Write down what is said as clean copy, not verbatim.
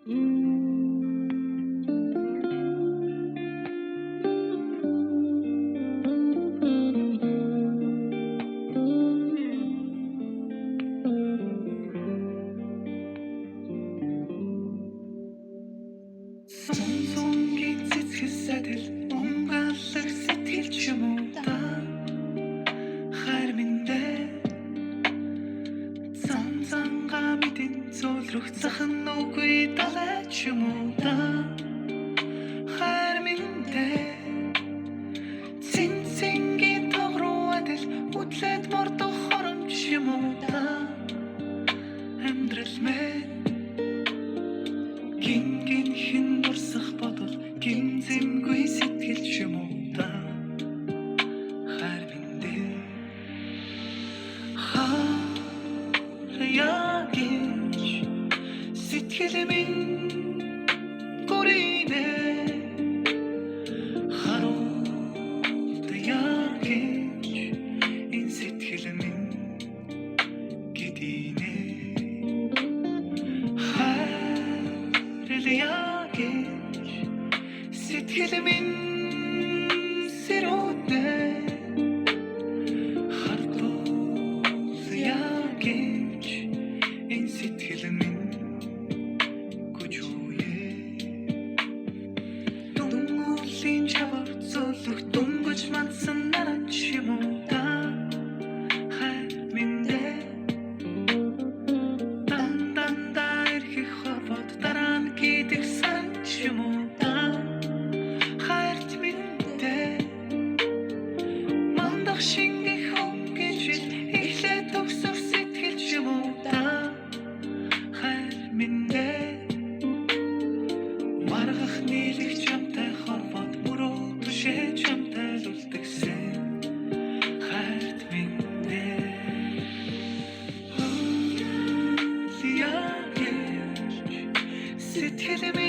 Сонсонгийн цэцгэсэдэл унгаалах сэтгэл ч юм уу та хайр миндээ цанцанга мэдэн зөөлрөх захан нүгүй далай ч юм уу та хайр миндээ цинцэнгийн тогруу адил үтлээд мордох хоромч юм уу та амьдрал мэд гин хэн дурсах бодол гинзэмгүй сэтгэл ч юм уу та хайр миндээ хаяа гэж сэтгэл минь гурийнэ харуудая гэж энэ сэтгэл минь гидийнэ яагэж сэтгэл минь сэрүүтэ хардуул яагэж энэ сэтгэл минь гүжүүе дүнгийн чавар зөөлөх дүнгэж мансан нарач юм уу та хайр миндээ гэдэг санч юм уу та хайрт миндээ мандах шингэ хөнгөж эхлээд төгсөх сэтгэл юм уу та хайр миндээ маргах нийлэх чамтай хорвоод мөрөө түшээ чамтай үлдгэсэн хайрт миндээ сэтгэл